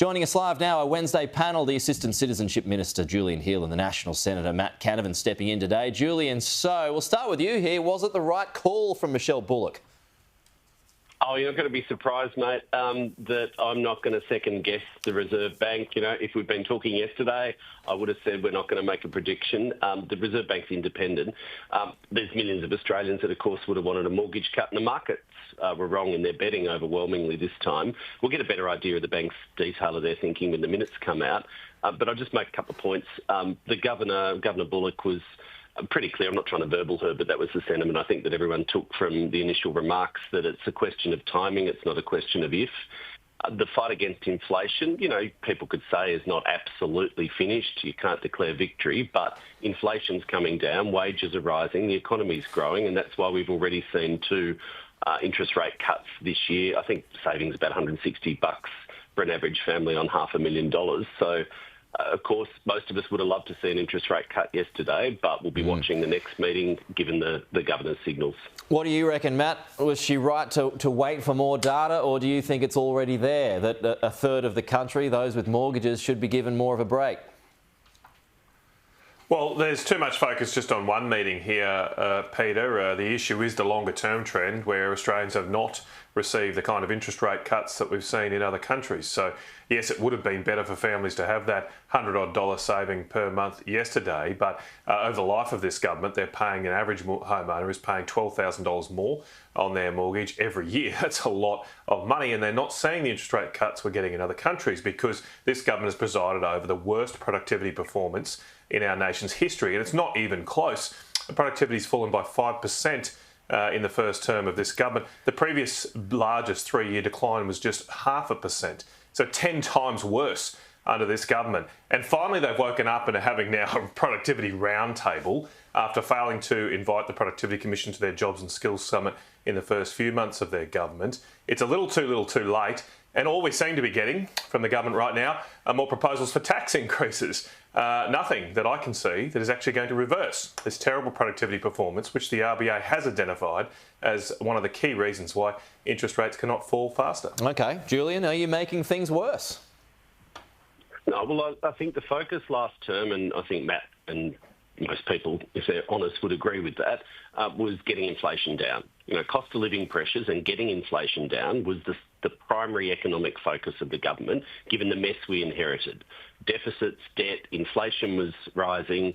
Joining us live now, our Wednesday panel, the Assistant Citizenship Minister, Julian Hill, and the National Senator, Matt Canavan, stepping in today. Julian, so we'll start with you here. Was it the right call from Michelle Bullock? Oh, you're not going to be surprised, mate, that I'm not going to second-guess the Reserve Bank. You know, if we'd been talking yesterday, I would have said we're not going to make a prediction. The Reserve Bank's independent. There's millions of Australians that, of course, would have wanted a mortgage cut, and the markets were wrong in their betting overwhelmingly this time. We'll get a better idea of the bank's detail of their thinking when the minutes come out. But I'll just make a couple of points. The Governor Bullock, was pretty clear. I'm not trying to verbal her, but that was the sentiment I think that everyone took from the initial remarks, that it's a question of timing, it's not a question of if. The fight against inflation, you know, people could say is not absolutely finished. You can't declare victory, but inflation's coming down, wages are rising, the economy's growing, and that's why we've already seen two interest rate cuts this year. I think savings about $160 for an average family on $500,000. So, of course, most of us would have loved to see an interest rate cut yesterday, but we'll be watching the next meeting given the Governor's signals. What do you reckon, Matt? Was she right to wait for more data, or do you think it's already there, that a third of the country, those with mortgages, should be given more of a break? Well, there's too much focus just on one meeting here, Peter. The issue is the longer-term trend where Australians have not received the kind of interest rate cuts that we've seen in other countries. So, yes, it would have been better for families to have that $100-odd saving per month yesterday, but over the life of this government, they're paying, an average homeowner is paying $12,000 more on their mortgage every year. That's a lot of money, and they're not seeing the interest rate cuts we're getting in other countries because this government has presided over the worst productivity performance in our nation's history, and it's not even close. The productivity's fallen by 5% in the first term of this government. The previous largest three-year decline was just 0.5%, so 10 times worse under this government. And finally, they've woken up and are having now a productivity roundtable after failing to invite the Productivity Commission to their Jobs and Skills Summit in the first few months of their government. It's a little too late. And all we seem to be getting from the government right now are more proposals for tax increases. Nothing that I can see that is actually going to reverse this terrible productivity performance, which the RBA has identified as one of the key reasons why interest rates cannot fall faster. OK. Julian, are you making things worse? No, well, I think the focus last term, and I think Matt and most people, if they're honest, would agree with that, was getting inflation down. You know, cost of living pressures and getting inflation down was the primary economic focus of the government, given the mess we inherited. Deficits, debt, inflation was rising.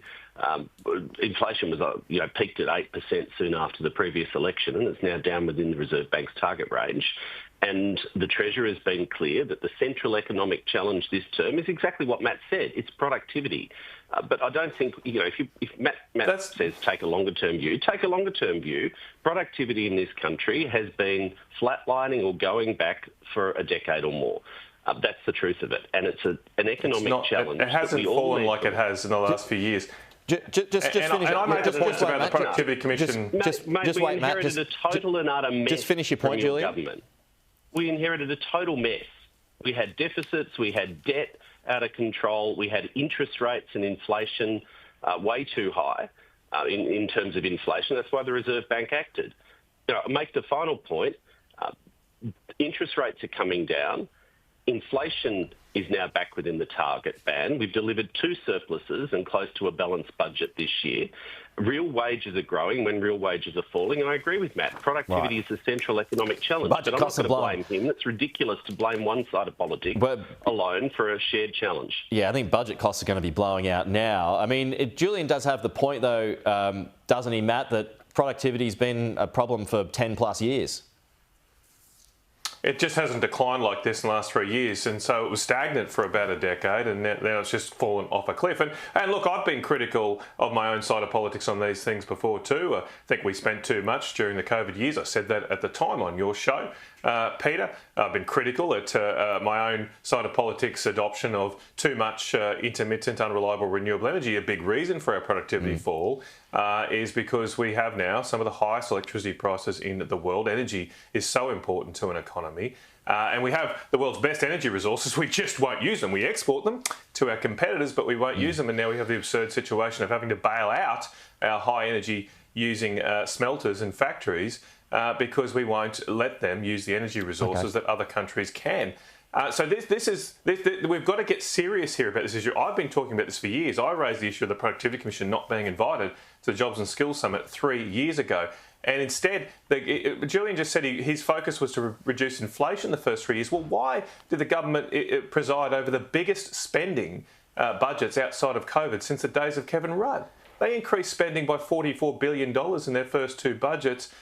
Inflation was, peaked at 8% soon after the previous election, and it's now down within the Reserve Bank's target range. And the Treasurer has been clear that the central economic challenge this term is exactly what Matt said. It's productivity. But I don't think, if Matt says take a longer-term view, take a longer-term view. Productivity in this country has been flatlining or going back for a decade or more. That's the truth of it. And it's an economic challenge. It hasn't fallen like it has in the last few years. Just finish. I made the points about the Productivity Commission. Just wait, Matt. We inherited a total and utter mess. Just finish your point, Julian. Government. We inherited a total mess. We had deficits, we had debt out of control, we had interest rates and inflation way too high in terms of inflation. That's why the Reserve Bank acted. I'll make the final point. Interest rates are coming down. Inflation is now back within the target band. We've delivered two surpluses and close to a balanced budget this year. Real wages are growing when real wages are falling, and I agree with Matt. Productivity is the central economic challenge, but I'm not going to blame him. It's ridiculous to blame one side of politics alone for a shared challenge. Yeah, I think budget costs are going to be blowing out now. I mean, Julian does have the point, though, doesn't he, Matt, that productivity's been a problem for 10 plus years? It just hasn't declined like this in the last 3 years, and so it was stagnant for about a decade, and now it's just fallen off a cliff. And look, I've been critical of my own side of politics on these things before too. I think we spent too much during the COVID years. I said that at the time on your show, Peter. I've been critical at my own side of politics adoption of too much intermittent, unreliable renewable energy. A big reason for our productivity fall is because we have now some of the highest electricity prices in the world. Energy is so important to an economy. And we have the world's best energy resources. We just won't use them. We export them to our competitors, but we won't use them. And now we have the absurd situation of having to bail out our high energy using smelters and factories because we won't let them use the energy resources that other countries can. So we've got to get serious here about this issue. I've been talking about this for years. I raised the issue of the Productivity Commission not being invited to the Jobs and Skills Summit 3 years ago. And instead, Julian just said his focus was to reduce inflation the first 3 years. Well, why did the government preside over the biggest spending budgets outside of COVID since the days of Kevin Rudd? They increased spending by $44 billion in their first 2 budgets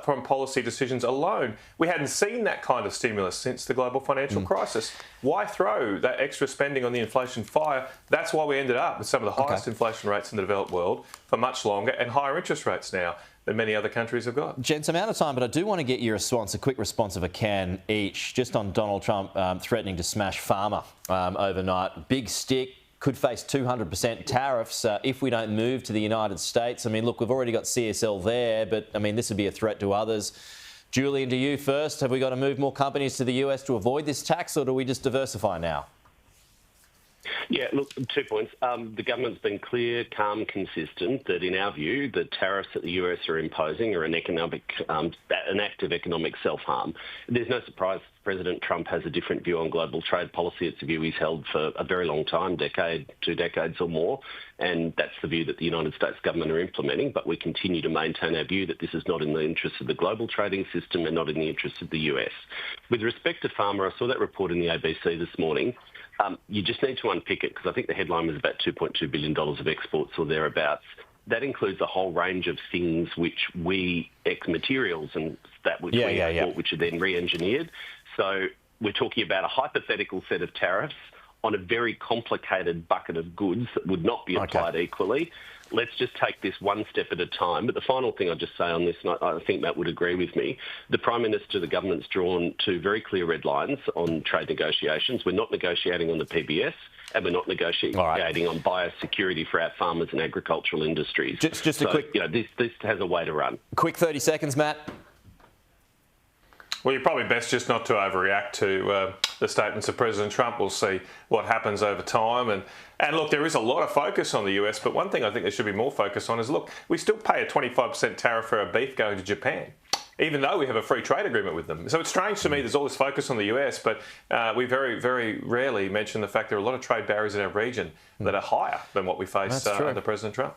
from policy decisions alone. We hadn't seen that kind of stimulus since the global financial crisis. Why throw that extra spending on the inflation fire? That's why we ended up with some of the highest inflation rates in the developed world for much longer and higher interest rates now than many other countries have got. Gents, I'm out of time, but I do want to get your response, a quick response if I can each, just on Donald Trump threatening to smash pharma overnight. Big stick. Could face 200% tariffs if we don't move to the United States. I mean, look, we've already got CSL there, but I mean, this would be a threat to others. Julian, to you first. Have we got to move more companies to the US to avoid this tax, or do we just diversify now? Yeah, look, 2 points. The government's been clear, calm, consistent that, in our view, the tariffs that the US are imposing are an act of economic self-harm. There's no surprise President Trump has a different view on global trade policy. It's a view he's held for a very long time, 2 decades or more, and that's the view that the United States government are implementing. But we continue to maintain our view that this is not in the interest of the global trading system and not in the interest of the US. With respect to pharma, I saw that report in the ABC this morning. You just need to unpick it because I think the headline was about $2.2 billion of exports or thereabouts. That includes a whole range of things which materials and that which we export, which are then re-engineered. So we're talking about a hypothetical set of tariffs on a very complicated bucket of goods that would not be applied equally. Let's just take this one step at a time. But the final thing I'll just say on this, and I think Matt would agree with me, the Prime Minister, the government's drawn 2 very clear red lines on trade negotiations. We're not negotiating on the PBS, and we're not negotiating on biosecurity for our farmers and agricultural industries. Just a quick... this has a way to run. Quick 30 seconds, Matt. Well, you're probably best just not to overreact to the statements of President Trump. We'll see what happens over time. And look, there is a lot of focus on the US, but one thing I think there should be more focus on is, look, we still pay a 25% tariff for our beef going to Japan, even though we have a free trade agreement with them. So it's strange to me there's all this focus on the US, but we very, very rarely mention the fact there are a lot of trade barriers in our region that are higher than what we face under President Trump.